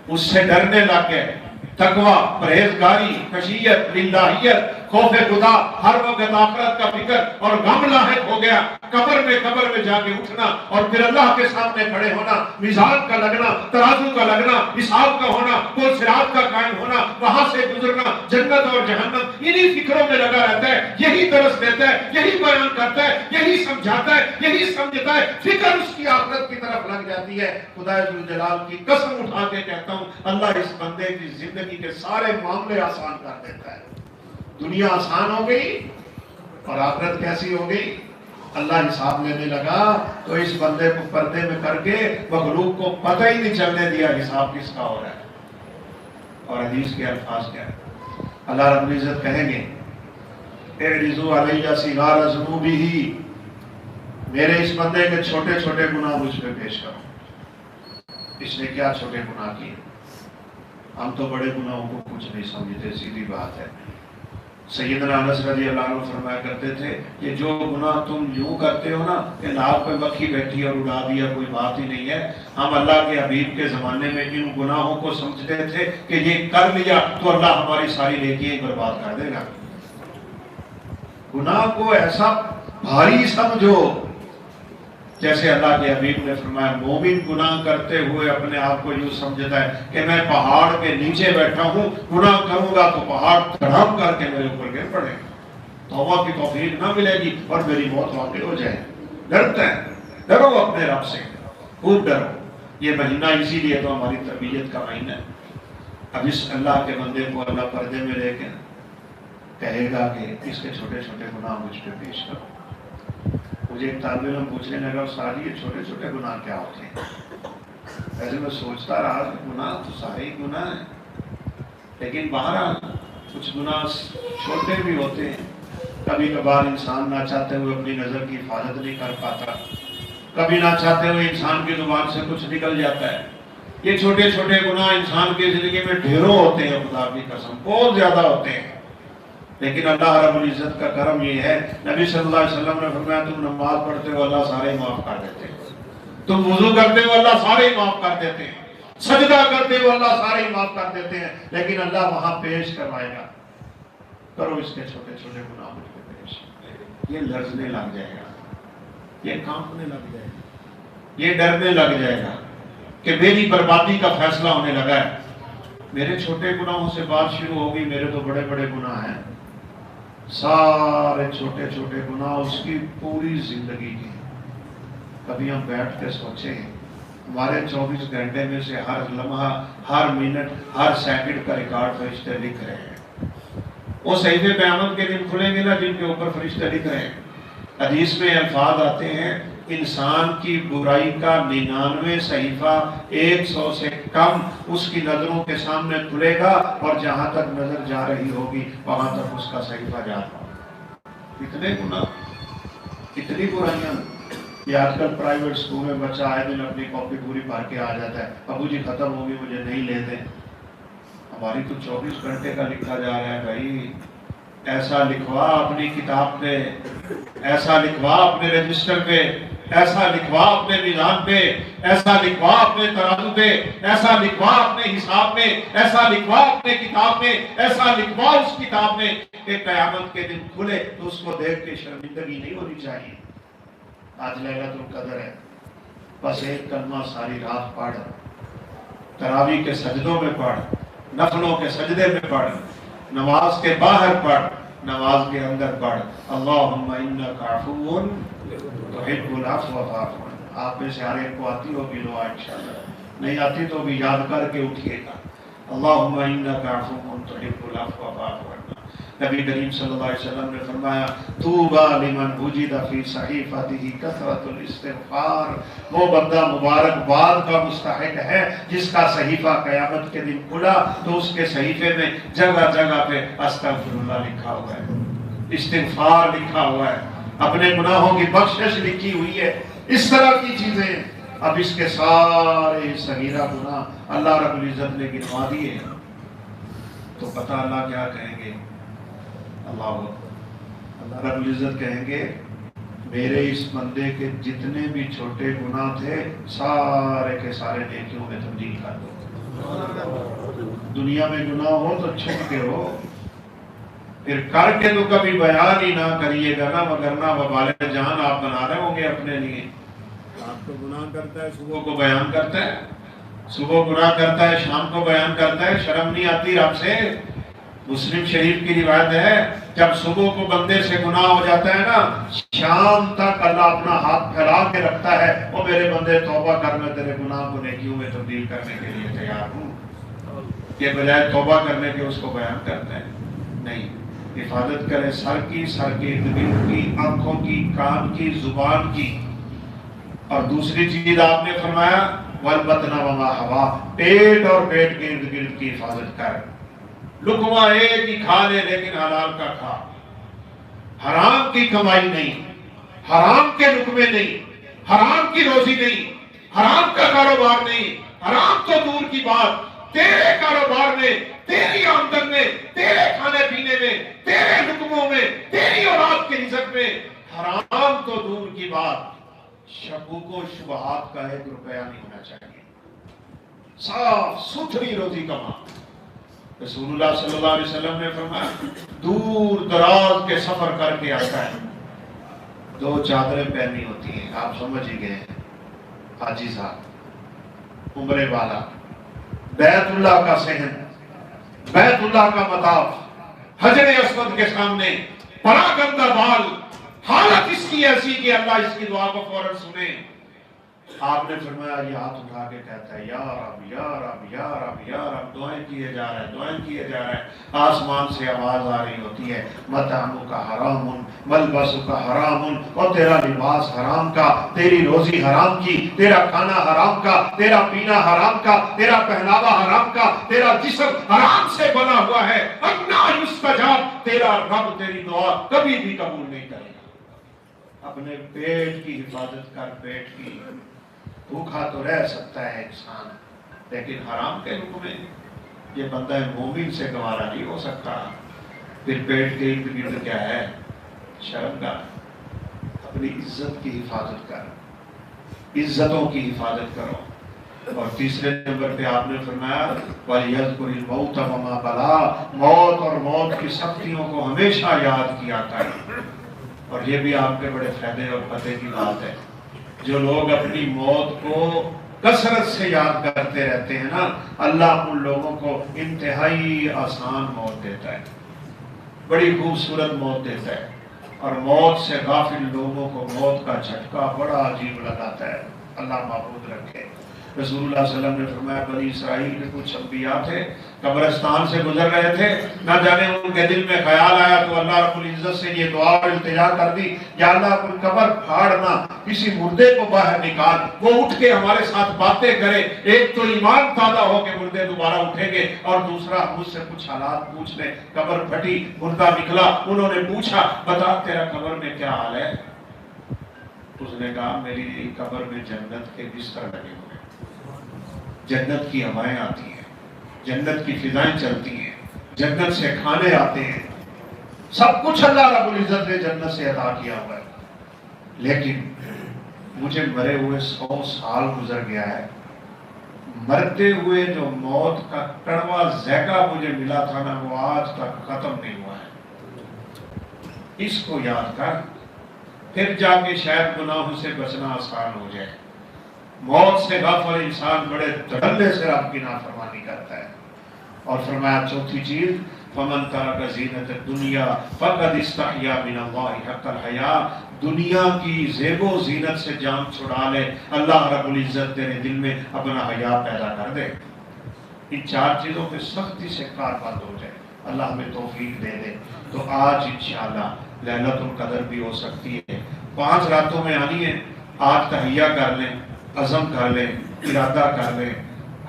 S2: اس سے ڈرنے لگ گئے، تقوی، پرہیزگاری، خشیت، للہیت، خوف خدا، ہر وقت آخرت کا فکر اور غم لاحق ہو گیا۔ قبر میں جا کے اٹھنا اور پھر اللہ کے سامنے کھڑے ہونا، میزان کا لگنا، ترازو کا لگنا، حساب کا ہونا، پل صراط کا قائم ہونا، وہاں سے گزرنا، جنت اور جہنم، انہی فکروں میں لگا رہتا ہے، یہی درس دیتا ہے، یہی بیان کرتا ہے، یہی سمجھاتا ہے، یہی سمجھتا ہے، فکر اس کی آخرت کی طرف لگ جاتی ہے۔ خدا ذوالجلال کی قسم اٹھا کے کہتا ہوں، اللہ اس بندے کی زندگی کے سارے معاملے آسان کر دیتا ہے۔ دنیا آسان ہو گئی اور آخرت کیسی ہو گئی؟ اللہ حساب لینے لگا تو اس بندے کو پردے میں کر کے مخلوق کو پتہ ہی نہیں چلنے دیا حساب کس کا ہو رہا ہے۔ اور حدیث کے الفاظ کیا ہے؟ اللہ رب العزت کہیں گے اعرضوا علیہ صغار ذنوبہ، میرے اس بندے کے چھوٹے چھوٹے گناہ مجھ پہ پیش کرو۔ اس نے کیا چھوٹے گناہ کیے؟ ہم تو بڑے گناہوں کو کچھ نہیں سمجھتے، سیدھی بات ہے۔ سیدنا انس رضی اللہ عنہ فرمایا کرتے تھے کہ جو گناہ تم یوں کرتے ہو نا کہ ناک پہ مکھی بیٹھی اور اڑا دیا، کوئی بات ہی نہیں ہے، ہم اللہ کے حبیب کے زمانے میں ان گناہوں کو سمجھتے تھے کہ یہ کر لیا تو اللہ ہماری ساری نیکیاں برباد کر دے گا۔ گناہ کو ایسا بھاری سمجھو، جیسے اللہ کے حبیب نے فرمایا مومن گناہ کرتے ہوئے اپنے آپ کو یوں سمجھتا ہے کہ میں پہاڑ کے نیچے بیٹھا ہوں، گناہ کروں گا تو پہاڑ دھڑام کر کے میرے اوپر گر پڑے گا، توبہ کی توفیق نہ ملے گی اور میری موت واقع ہو جائے۔ ڈرتا ہے، ڈرو اپنے رب سے، خوب ڈرو۔ یہ مہینہ اسی لیے تو ہماری تربیت کا مہینہ ہے۔ اب اس اللہ کے بندے کو اللہ پردے میں لے کے کہے گا کہ اس کے چھوٹے چھوٹے گناہ مجھ پہ پیش کرو۔ مجھے ایک طالب علم پوچھنے لگا استاد یہ چھوٹے چھوٹے گناہ کیا ہوتے ہیں؟ ایسے میں سوچتا رہا کہ گناہ تو سارے ہی گناہ ہیں، لیکن بہرحال کچھ گناہ چھوٹے بھی ہوتے ہیں۔ کبھی کبھار انسان نہ چاہتے ہوئے اپنی نظر کی حفاظت نہیں کر پاتا، کبھی نہ چاہتے ہوئے انسان کی زبان سے کچھ نکل جاتا ہے۔ یہ چھوٹے چھوٹے گناہ انسان کی زندگی میں ڈھیروں ہوتے ہیں، خدا کی قسم بہت زیادہ ہوتے ہیں، لیکن اللہ رب العزت کا کرم یہ ہے، نبی صلی اللہ علیہ وسلم نے فرمایا تم نماز پڑھتے ہو اللہ سارے معاف کر دیتے ہیں، تم وضو کرتے ہو اللہ سارے معاف کر دیتے ہیں، سجدہ کرتے ہو اللہ سارے معاف کر دیتے ہیں، لیکن اللہ وہاں پیش کروائے گا کرو اس کے چھوٹے چھوٹے گناہ مجھ پہ پیش۔ یہ لرزنے لگ جائے گا، یہ کانپنے لگ جائے گا، یہ ڈرنے لگ جائے گا کہ میری بربادی کا فیصلہ ہونے لگا ہے۔ میرے چھوٹے گناہوں سے بات شروع ہوگی، میرے تو بڑے بڑے گناہ ہیں، سارے چھوٹے چھوٹے گناہ اس کی پوری زندگی کی۔ کبھی ہم بیٹھ کے سوچیں ہمارے 24 گھنٹے میں سے ہر لمحہ، ہر منٹ، ہر سیکنڈ کا ریکارڈ فرشتے لکھ رہے ہیں۔ وہ صحیفے قیامت کے دن کھلیں گے نا جن کے اوپر فرشتے لکھ رہے ہیں۔ حدیث میں الفاظ آتے ہیں انسان کی برائی کا 99 صحیفہ 100 سے کم اس کی نظروں کے سامنے کھلے گا، اور جہاں تک نظر جا رہی ہوگی وہاں تک اس کا صحیفہ جا رہا ہوگا۔ کتنے گناہ، کتنی برائیاں۔ یہ آج کل پرائیویٹ اسکول میں بچہ آئے دن اپنی کاپی پوری بھر کے آ جاتا ہے، ابو جی ختم ہوگی مجھے نہیں لیتے۔ ہماری تو 24 گھنٹے کا لکھا جا رہا ہے بھائی۔ ایسا لکھوا اپنی کتاب پہ، ایسا لکھوا اپنے رجسٹر پہ، ایسا لکھوا اپنے میزان پہ، ایسا لکھوا اپنے ترازو پہ، ایسا لکھوا اپنے حساب میں، ایسا لکھوا اپنے کتاب میں، ایسا لکھوا اس کتاب میں کہ قیامت کے دن کھلے تو اس کو دیکھ کے شرمندگی نہیں ہونی چاہیے۔ آج لیلۃ القدر ہے، بس ایک کلمہ ساری رات پڑھ، تراویح کے سجدوں میں پڑھ، نفلوں کے سجدے میں پڑھ، نماز کے باہر پڑھ، نماز کے اندر پڑھ، اللہم انک عفو تحب العفو فاعف عنا۔ آپ میں سے ہر ایک کو آتی ہوگی دعا انشاءاللہ، نہیں آتی تو بھی یاد کر کے اٹھیے گا۔ اللہم انک عفو تحب العفو فاعف عنا۔ نبی کریم صلی اللہ علیہ وسلم نے فرمایا طوبیٰ لمن وجد فی صحیفتہ کثرۃ الاستغفار، وہ بندہ مبارک باد کا مستحق ہے جس کا صحیفہ قیامت کے دن کھلا تو اس کے صحیفے میں جگہ جگہ پہ استغفر اللہ لکھا ہوا ہے، استغفار لکھا ہوا ہے، اپنے گناہوں کی بخشش لکھی ہوئی ہے۔ اس طرح کی چیزیں، اب اس کے سارے صغیرہ گناہ اللہ رب العزت نے گنوا دیے تو پتہ اللہ کیا کہیں گے؟ اللہ رب العزت کہیں گے میرے اس بندے کے جتنے بھی چھوٹے گناہ تھے سارے کے سارے نیکیوں میں تبدیل کر دو۔ دنیا میں گناہ ہو تو چھپ کے ہو، پھر کر کے تو کبھی بیان ہی نہ کریے گا نا، وگرنہ وبال جان آپ بنا رہے ہوں گے اپنے لیے۔ آپ کو گناہ کرتا ہے صبح کو بیان کرتا ہے، صبح گناہ کرتا ہے شام کو بیان کرتا ہے، شرم نہیں آتی رب سے؟ مسلم شریف کی روایت ہے جب صبح کو بندے سے گناہ ہو جاتا ہے نا، شام تک اللہ اپنا ہاتھ پھیلا کے رکھتا ہے، وہ میرے بندے توبہ کر، میں تیرے گناہ کو نیکیوں میں تبدیل کرنے کے لیے تیار ہوں۔ یہ بجائے توبہ کرنے کے اس کو بیان کرتا ہے نہیں۔ حفاظت کرے سر کی، سر کے ارد گرد کی، آنکھوں کی، کان کی، زبان کی، اور دوسری چیز آپ نے فرمایا والبطن وما حوا، پیٹ اور پیٹ کے ارد گرد کی حفاظت کر۔ لقمہ ایک ہی کھا لے لیکن حلال کا کھا، حرام کی کمائی نہیں، حرام کے لقمے نہیں، حرام کی روزی نہیں، حرام کا کاروبار نہیں، حرام تو دور کی بات، تیرے کاروبار میں، تیری آمدن میں، تیرے کھانے پینے میں، تیرے لقموں میں، تیری اولاد کے رزق میں حرام تو دور کی بات، شکوک و شبہات کا 1 روپیہ نہیں ہونا چاہیے۔ صاف ستھری روزی کما۔ رسول اللہ صلی اللہ علیہ وسلم نے فرمایا دور دراز کے سفر کر کے آتا ہے 2 چادریں پہنی ہوتی ہیں، آپ سمجھ ہی گئے ہیں، حاجی صاحب، عمرے والا، بیت اللہ کا صحن، بیت اللہ کا مطاف، حجر اسود کے سامنے پراگندہ بال، حالت اس کی ایسی کہ اللہ اس کی دعا کو فوراً سنے۔ آپ نے فرمایا یہ ہاتھ اٹھا کے کہتا ہے یا رب یا رب یا رب یا رب، دعائیں کیے جا رہا ہے، دعائیں کیے جا رہا ہے۔ آسمان سے آواز آ رہی ہوتی ہے مطعمک حرام ملبسک حرام، اور تیرا لباس حرام کا، تیری روزی حرام کی، تیرا کھانا حرام کا، تیرا پینا حرام کا، تیرا پہناوا حرام کا، تیرا جسم حرام سے بنا ہوا ہے۔ انا یستجاب، تیرا رب تیری دعا کبھی بھی قبول نہیں کرے گا۔ اپنے پیٹ کی حفاظت کر، پیٹ کی۔ بھوکا تو رہ سکتا ہے انسان لیکن حرام کے لقمے یہ بندہ مومن سے گوارا نہیں ہو سکتا۔ پھر پیٹ کے ارد گرد کیا ہے؟ شرم کا۔ اپنی عزت کی حفاظت کر، عزتوں کی حفاظت کرو۔ اور تیسرے نمبر پہ آپ نے فرمایا وَلْيَذْكُرِ الْمَوْتَ وَمَا بَلَا، موت اور موت کی سختیوں کو ہمیشہ یاد کیا کریں۔ اور یہ بھی آپ کے بڑے فائدے اور پتے کی بات ہے، جو لوگ اپنی موت کو کثرت سے یاد کرتے رہتے ہیں نا، اللہ ان لوگوں کو انتہائی آسان موت دیتا ہے، بڑی خوبصورت موت دیتا ہے۔ اور موت سے غافل لوگوں کو موت کا جھٹکا بڑا عجیب لگاتا ہے، اللہ محفوظ رکھے۔ رسول اللہ صلی اللہ علیہ وسلم نے فرمایا بنی اسرائیل کے کچھ انبیاء تھے، قبرستان سے گزر رہے تھے، نہ جانے ان کے دل میں خیال آیا تو اللہ رب العزت سے یہ دعا اور التجا کر دی، یا اللہ کوئی قبر پھاڑنا، کسی مردے کو باہر نکال، وہ اٹھ کے ہمارے ساتھ باتیں کرے، ایک تو ایمان تازہ ہو کے مردے دوبارہ اٹھیں گے، اور دوسرا مجھ سے کچھ حالات پوچھ لیں۔ قبر پھٹی، مردہ نکلا، انہوں نے پوچھا بتا تیرا قبر میں کیا حال ہے؟ اس نے کہا میری قبر میں جنت کے بستر لگے ہوئے، جنت کی ہوائیں آتی ہیں، جنت کی فضائیں چلتی ہیں، جنت سے کھانے آتے ہیں، سب کچھ اللہ رب العزت نے جنت سے عطا کیا ہوا ہے، لیکن مجھے مرے ہوئے 100 سال گزر گیا ہے، مرتے ہوئے جو موت کا کڑوا ذائقہ مجھے ملا تھا نا وہ آج تک ختم نہیں ہوا ہے۔ اس کو یاد کر، پھر جا کے شاید گناہوں سے بچنا آسان ہو جائے۔ موت سے غافل انسان بڑے دھڑلے سے رب کی نافرمانی کرتا ہے۔ اور فرمایا چوتھی چیز فمن ترک زینت الدنیا فقد استحیا من اللہ حق الحیا، دنیا کی زیب و زینت سے جان چھڑا لے، اللہ رب العزت تیرے دل میں اپنا حیا پیدا کر دے۔ ان 4 چیزوں پہ سختی سے کار بند ہو جائے، اللہ ہمیں توفیق دے دے۔ تو آج انشاءاللہ لیلۃ القدر بھی ہو سکتی ہے، 5 راتوں میں آنی ہے۔ آج تہیہ کر لیں، عزم کر لیں، ارادہ کر لیں،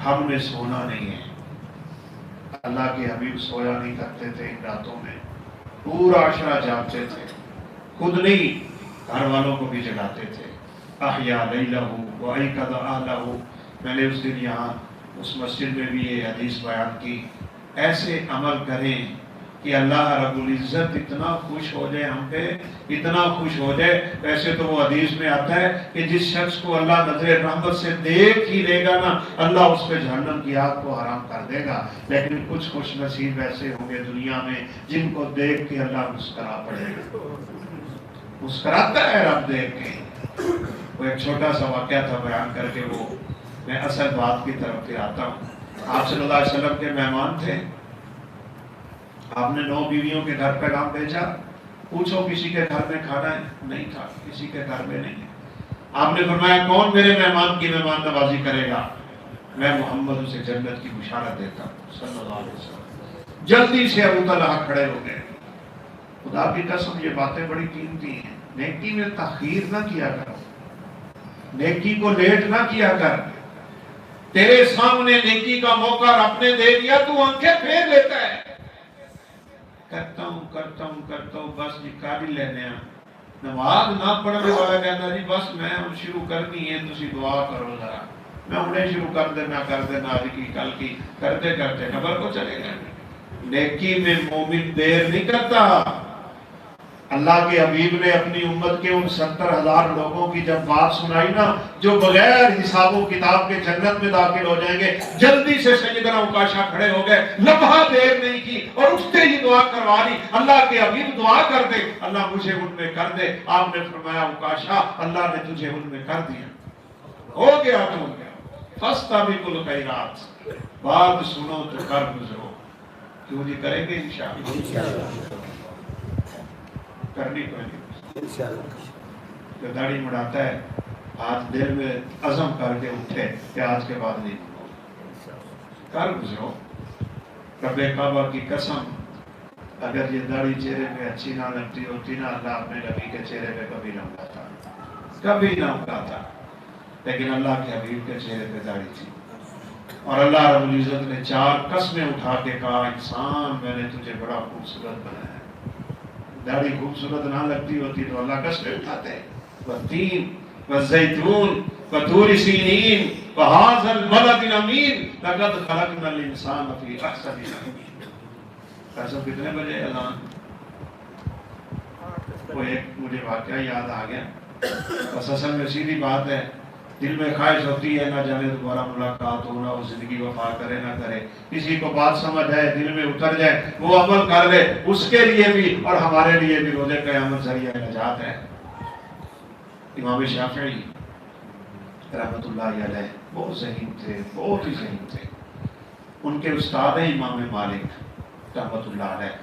S2: ہم نے سونا نہیں ہے۔ اللہ کے حبیب سویا نہیں کرتے تھے ان راتوں میں، پورا عشرہ جاگتے تھے، خود نہیں گھر والوں کو بھی جگاتے تھے۔ احیا لیلہ و ایقظ اہلہ، میں نے اس دن یہاں اس مسجد میں بھی یہ حدیث بیان کی، ایسے عمل کریں کہ اللہ رب العزت اتنا خوش ہو جائے ہم پہ، اتنا خوش ہو جائے۔ ویسے تو وہ حدیث میں آتا ہے کہ جس شخص کو اللہ نظر رحمت سے دیکھ ہی لے گا نا، اللہ اس پہ جہنم کی آگ کو حرام کر دے گا، لیکن کچھ خوش نصیب ایسے ہوں گے دنیا میں جن کو دیکھ کے اللہ مسکرا پڑے گا، مسکراتا ہے رب دیکھ کے۔ وہ ایک چھوٹا سا واقعہ تھا بیان کر کے وہ میں اصل بات کی طرف پھر آتا ہوں۔ آپ صلی اللہ علیہ وسلم کے مہمان تھے، آپ نے 9 بیویوں کے گھر پیغام بھیجا، پوچھو کسی کے گھر میں کھانا ہے؟ نہیں تھا، کسی کے گھر میں نہیں ہے۔ آپ نے فرمایا کون میرے مہمان کی مہمان نوازی کرے گا؟ میں محمد اسے جنت کی بشارت دیتا ہوں صلی اللہ علیہ وسلم۔ جلدی سے ابو طلحہ کھڑے ہو گئے۔ خدا کی قسم یہ باتیں بڑی قیمتی ہیں، نیکی میں تاخیر نہ کیا کرو، نیکی کو لیٹ نہ کیا کر۔ تیرے سامنے نیکی کا موقع رب نے دے دیا، تو آنکھیں پھیر لیتا ہے، کرتا ہوں بس جی کر ہی لینے ہیں۔ نماز نہ پڑھنے والا کہنا جی بس میں شروع کرنی ہے، تسی دعا کرو ذرا، میں انہیں شروع کر دینا آج کی کل کی، کرتے کرتے خبر کو چلے گئے۔ نیکی میں مومن دیر نہیں کرتا۔ اللہ کے حبیب نے اپنی امت کے ان 70,000 لوگوں کی جب بات سنائی نا جو بغیر حساب و کتاب کے جنت میں داخل ہو جائیں گے، جلدی سے سیدنا عکاشہ کھڑے ہو گئے، لمحہ دیر نہیں کی اور اٹھتے ہی دعا کروا دی، اللہ کے حبیب دعا کر دے، اللہ مجھے ان میں کر دے۔ آپ نے فرمایا عکاشہ اللہ نے تجھے ان میں کر دیا، ہو گیا تو ہو گیا۔ فاستبقوا الخیرات، بات سنو تو کر گزرو۔ کیوں جی کریں گے انشاءاللہ، کرنی پڑے گی۔ داڑھی مڑاتا ہے، آج دل میں عزم کر کے اٹھے کہ آج کے بعد نہیں کر گزرو۔ رب کعبہ کی قسم، اگر یہ داڑھی چہرے پہ اچھی نہ لگتی ہوتی نا، اللہ اپنے نبی کے چہرے پہ کبھی نہ اٹھاتا، کبھی نہ اٹھاتا، لیکن اللہ کے حبیب کے چہرے پہ داڑھی تھی۔ اور اللہ رب العزت نے 4 قسمیں اٹھا کے کہا انسان میں نے تجھے بڑا خوبصورت بنایا ہے۔ داڑھی خوبصورت نہ لگتی ہوتی تو اللہ قسمیں اٹھاتے، والتین والزیتون وطور سینین وہذا البلد الامین لقد خلقنا الانسان فی احسن تقویم۔ قسم کتنے بجے اذان؟ وہ ایک مجھے واقعہ یاد آ گیا، بس اصل میں سیدھی بات ہے، دل میں خواہش ہوتی ہے نہ جانے دوبارہ ملاقات ہونا، وہ زندگی وفا کرے نہ کرے، کسی کو بات سمجھ آئے دل میں اتر جائے وہ عمل کر لے، اس کے لیے بھی اور ہمارے لیے بھی روزے قیامت ذریعہ نجات ہے۔ امام شافعی رحمۃ اللہ علیہ بہت ذہین تھے، بہت ہی ذہین تھے۔ ان کے استاد ہیں امام مالک رحمۃ اللہ علیہ،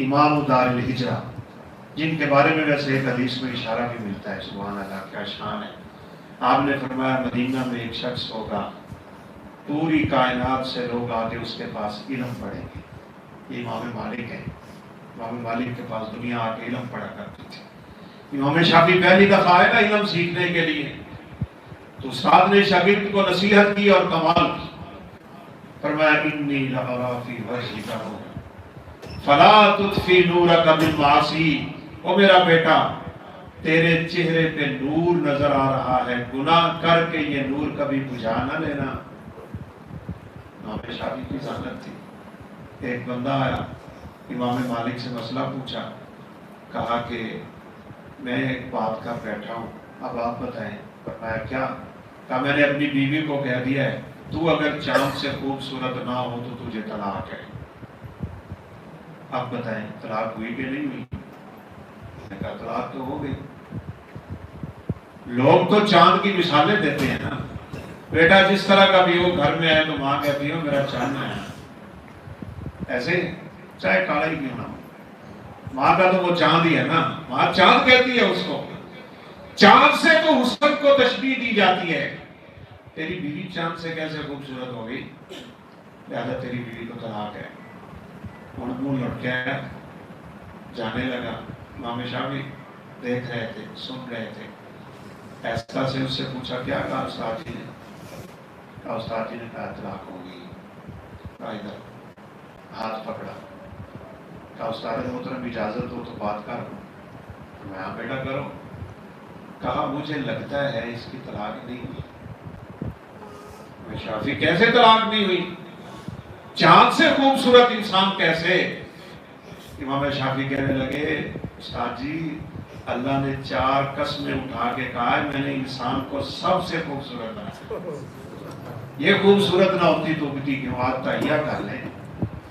S2: امام دار الہجرہ، جن کے بارے میں ویسے ایک حدیث میں اشارہ بھی ملتا ہے، سبحان اللہ کیا شان ہے۔ آپ نے فرمایا مدینہ میں ایک شخص ہوگا، پوری کائنات سے لوگ آگے اس کے پاس علم پڑھیں گے. یہ امام مالک ہے. امام مالک کے پاس دنیا آ کے علم پڑھا کرتی تھی. امام شافعی پہلی دفعہ آئے نا علم سیکھنے کے لیے، تو استاد نے شاگرد کو نصیحت کی اور کمال کی. فرمایا انی لارا فی وجہک فلا تطفی نورک بالمعاصی. او میرا بیٹا، تیرے چہرے پہ نور نظر آ رہا ہے، گناہ کر کے یہ نور کبھی بجھا نہ لینا. امام شافعی کی ذہانت تھی. ایک بندہ آیا، امام مالک سے مسئلہ پوچھا، کہا کہ میں ایک بات کر بیٹھا ہوں، اب آپ بتائیں. فرمایا کیا؟ کہا میں نے اپنی بیوی کو کہہ دیا ہے تو اگر چاند سے خوبصورت نہ ہو تو تجھے طلاق ہے. اب بتائیں طلاق ہوئی کہ نہیں ہوئی؟ میں کہا طلاق تو ہو گئی. لوگ تو چاند کی مثالیں دیتے ہیں نا، بیٹا جس طرح کا بھی ہو گھر میں آئے تو ماں کہتی ہو میرا چاند ہے. ایسے چاہے کالا ہی کیوں نہ ہو، ماں کا تو وہ چاند ہی ہے نا، ماں چاند کہتی ہے اس کو. چاند سے تو حسن کو تشبیہ دی جاتی ہے. تیری بیوی چاند سے کیسے خوبصورت ہو گئی؟ لہذا تیری بیوی کو طلاق ہے. منہ لٹکایا جانے لگا. امام شافعی دیکھ رہے تھے، سن رہے تھے. ایسا سے اس سے پوچھا کیا کہا استاد جی نے؟ کہا استاد جی نے کہا طلاق ہو گئی. کہا ادھر ہاتھ پکڑا. کہا استاد محترم اجازت ہو تو بات کر. میں ہاں بیٹا کرو. کہا مجھے لگتا ہے اس کی طلاق نہیں ہوئی. شافعی کیسے طلاق نہیں ہوئی؟ چاند سے خوبصورت انسان کیسے؟ امام شافعی کہنے لگے استاد جی اللہ نے 4 قسمیں اٹھا کے کہا ہے میں نے انسان کو سب سے خوبصورت بنایا. یہ خوبصورت نہ ہوتی تو اگتی کیوں؟ آج تہیہ کر لیں.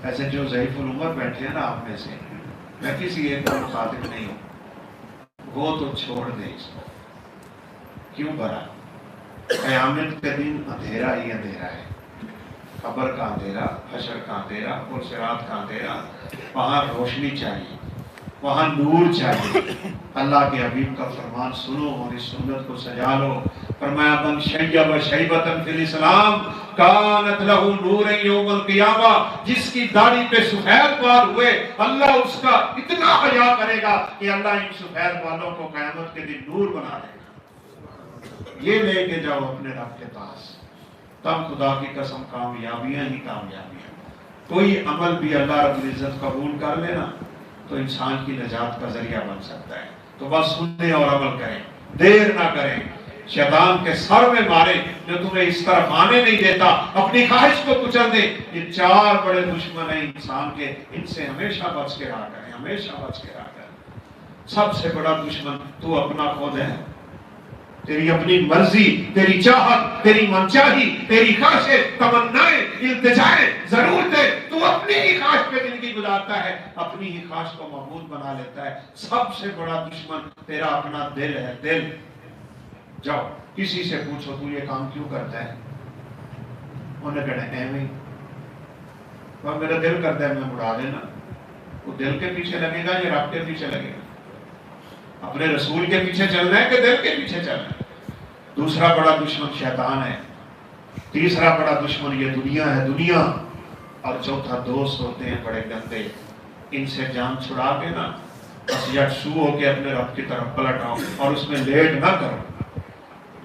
S2: ایسے جو ضعیف العمر بیٹھے ہیں نا آپ میں سے، میں کسی ایک کو مخاطب نہیں ہوں، وہ تو چھوڑ دیں اس کو. کیوں بھرا؟ قیامت کے دن اندھیرا ہی اندھیرا ہے. قبر کا اندھیرا، حشر کا اندھیرا اور صراط کا اندھیرا. وہاں روشنی چاہیے، وہاں نور چاہیے. اللہ کے حبیب کا فرمان سنو اور اس سنت کو سجا لو. فرمایا من شیب شیبۃ فی الاسلام کانت لہ نورا یوم القیامہ. جس کی داڑھی پہ سفید بال ہوئے اللہ اس کا اتنا حیا کرے گا کہ اللہ ان سفید بالوں کو قیامت کے دن نور بنا دے گا. یہ لے کے جاؤ اپنے رب کے پاس، تب خدا کی قسم کامیابیاں ہی کامیابیاں. کوئی عمل بھی اللہ رب العزت قبول کر لینا تو انسان کی نجات کا ذریعہ بن سکتا ہے. تو بس سننے اور عمل کریں، دیر نہ کریں. شیطان کے سر میں مارے جو تمہیں اس طرف آنے نہیں دیتا، اپنی خواہش کو کچل دے. یہ 4 بڑے دشمن ہیں انسان کے، ان سے ہمیشہ بچ کے رہا کریں، ہمیشہ بچ کے رہا کریں. سب سے بڑا دشمن تو اپنا خود ہے. تیری اپنی مرضی، تیری چاہت، تیری منچاہی، تیری خواہشیں، تمنائیں، التجائیں، ضرورتیں، تو اپنی ہی خواہش پہ زندگی گزارتا ہے، اپنی ہی خواہش کو معبود بنا لیتا ہے. سب سے بڑا دشمن تیرا اپنا دل ہے. دل. جاؤ کسی سے پوچھو تو یہ کام کیوں کرتا ہے؟ انہوں نے کہنا ایویں اور میرا دل کرتا ہے میں اڑا دینا. وہ دل کے پیچھے لگے گا یا رب کے پیچھے لگے گا؟ اپنے رسول کے پیچھے چلنا ہے کہ دل کے پیچھے چلنا ہے؟ دوسرا بڑا دشمن شیطان ہے. تیسرا بڑا دشمن یہ دنیا ہے، دنیا. اور چوتھا دوست ہوتے ہیں بڑے گندے. ان سے جان چھڑا کے نا بس یکسو ہو کے اپنے رب کی طرف پلٹ آؤ اور اس میں لیٹ نہ کرو.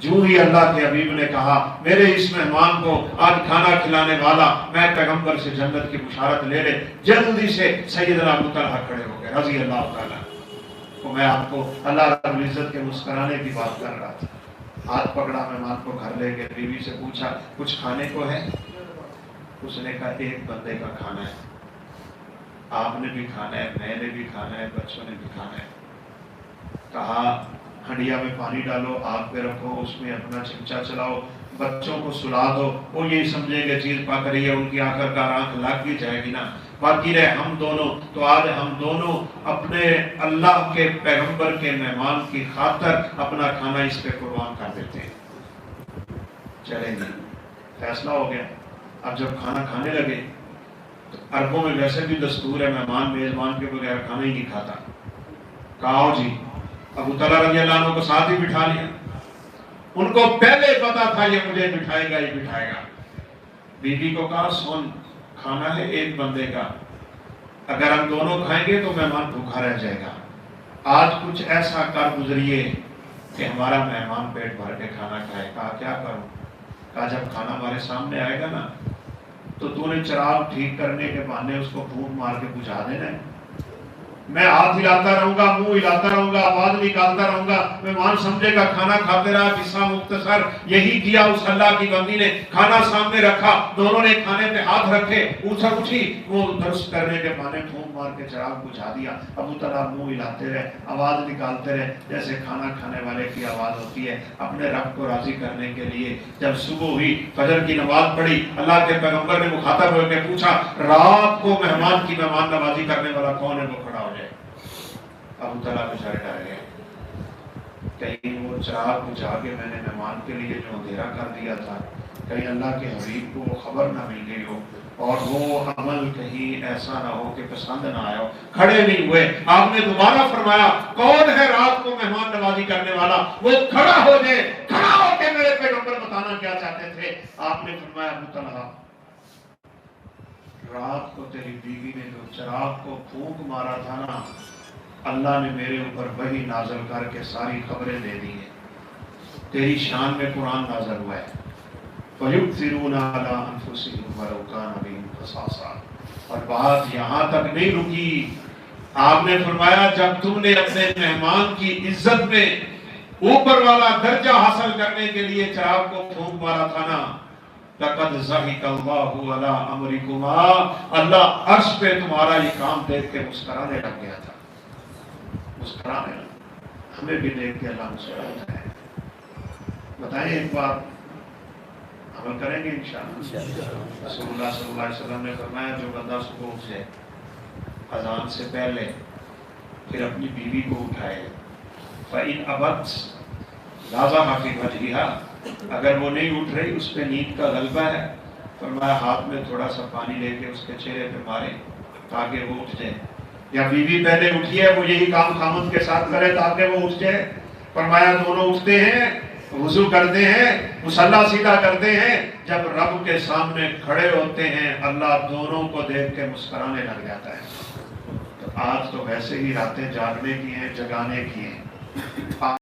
S2: جو ہی اللہ کے حبیب نے کہا میرے اس مہمان کو آج کھانا کھلانے والا میں پیغمبر سے جنت کی بشارت لے لے، جلدی سے سیدنا ابو طلحہ کھڑے ہو گئے رضی اللہ تعالیٰ. تو میں آپ کو اللہ رب العزت کے مسکرانے کی بات کر رہا تھا. ہاتھ پکڑا مہمان کو گھر لے گئے. بیوی سے پوچھا کچھ کھانے کو ہے؟ اس نے کہا 1 بندے کا کھانا ہے، آپ نے بھی کھانا ہے، میں نے بھی کھانا ہے، بچوں نے بھی کھانا ہے. کہا ہنڈیا میں پانی ڈالو، آگ پہ رکھو، اس میں اپنا چمچہ چلاؤ، بچوں کو سلا دو. وہ یہی سمجھیں گے چیز پک رہی ہے، ان کی آخرکار آنکھ لگ بھی جائے گی نا. باقی رہے ہم دونوں. تو آج ہم دونوں اپنے اللہ کے پیغمبر کے مہمان کی خاطر اپنا کھانا اس پہ قربان کر دیتے ہیں. چلیں گے فیصلہ ہو گیا. اب جب کھانا کھانے لگے تو عربوں میں ویسے بھی دستور ہے مہمان میزبان کے بغیر کھانا ہی نہیں کھاتا. کہا جی ابو طلحہ رضی اللہ عنہ کو ساتھ ہی بٹھا لیا. ان کو پہلے پتا تھا یہ مجھے بٹھائے گا ہی بٹھائے گا. بیوی کو کہا سن، کھانا ہے ایک بندے کا، اگر ہم دونوں کھائیں گے تو مہمان بھوکا رہ جائے گا. آج کچھ ایسا کر گزریے کہ ہمارا مہمان پیٹ بھر کے کھانا کھائے. کہا کیا کروں؟ کہا جب کھانا ہمارے سامنے آئے گا نا تو تو نے چراغ ٹھیک کرنے کے بہانے اس کو پھونک مار کے بجھا دینا ہے. میں ہاتھ ہلاتا رہوں گا، منہ ہلاتا رہوں گا، آواز نکالتا رہوں گا، مہمان سمجھے گا کھانا کھاتے رہا. قصہ مختصر یہی کیا اس اللہ کی بندی نے. کھانا سامنے رکھا، دونوں نے کھانے پہ ہاتھ رکھے، اٹھی وہ درست کرنے کے بہانے پھونک مار کے چراغ بجھا دیا. ابو طلحہ منہ ہلاتے رہے، آواز نکالتے رہے جیسے کھانا کھانے والے کی آواز ہوتی ہے اپنے رب کو راضی کرنے کے لیے. جب صبح ہوئی، فجر کی نماز پڑھی، اللہ کے پیغمبر نے مخاطب ہو کے پوچھا رات کو مہمان کی مہمان نوازی کرنے والا کون ہے؟ وہ کھڑا ہو جائے. ابو طلحہ بیچارے ڈر گئے، کہیں وہ چراغ بجھا کے میں نے مہمان کے لیے جو اندھیرا کر دیا تھا کہیں اللہ کے حبیب کو وہ خبر نہ مل گئی ہو اور وہ عمل کہیں ایسا نہ ہو کہ پسند نہ آیا ہو. کھڑے نہیں ہوئے. آپ نے دوبارہ فرمایا کون ہے رات کو مہمان نوازی کرنے والا؟ وہ کھڑا ہو جائے. کھڑا ہو کے میرے پیغمبر بتانا کیا چاہتے تھے. آپ نے فرمایا ابو طلحہ رات کو تیری بیوی نے جو چراغ کو پھونک مارا تھا نا، اللہ نے میرے اوپر وحی نازل کر کے ساری خبریں دے دی ہیں. تیری شان میں قرآن نازل ہوا ہے. وَيُؤْثِرُونَ عَلَىٰ أَنفُسِهِمْ وَلَوْ كَانَ بِهِمْ خَصَاصَةٌ. اور بات یہاں تک نہیں رکی. آپ نے فرمایا جب تم نے اپنے مہمان کی عزت میں اوپر والا درجہ حاصل کرنے کے لیے چراغ کو پھونک مارا تھا نا، لَقَدْ ضَحِكَ اللَّهُ عَلَىٰ أَمْرِكُمَا. اللہ عرش پہ تمہارا یہ کام دیکھ کے مسکرانے لگ گیا تھا. مسکرانے لگ، ہمیں بھی دیکھ کے اللہ مسکراتا ہے. بتائیں ایک بار عمل کریں گے انشاءاللہ. رسول اللہ صلی اللہ علیہ وسلم نے فرمایا جو بندہ صبح اٹھ جائے اذان سے پہلے پھر اپنی بیوی کو اٹھائے، فَإِنْ أَبَتْ لَازَمَ فِي وَجْهِهَا. اگر وہ نہیں اٹھ رہی، اس پہ نیند کا غلبہ ہے، فرمایا ہاتھ میں تھوڑا سا پانی لے کے اس کے چہرے پہ مارے تاکہ وہ اٹھ جائے. یا بیوی پہلے اٹھی ہے وہ یہی کام خامد کے ساتھ کرے تاکہ وہ اٹھ جائے. فرمایا دونوں اٹھتے ہیں، وضو کرتے ہیں، مصلی سیدھا کرتے ہیں، جب رب کے سامنے کھڑے ہوتے ہیں اللہ دونوں کو دیکھ کے مسکرانے لگ جاتا ہے. تو آج تو ویسے ہی راتیں جاگنے کی ہیں، جگانے کی ہیں.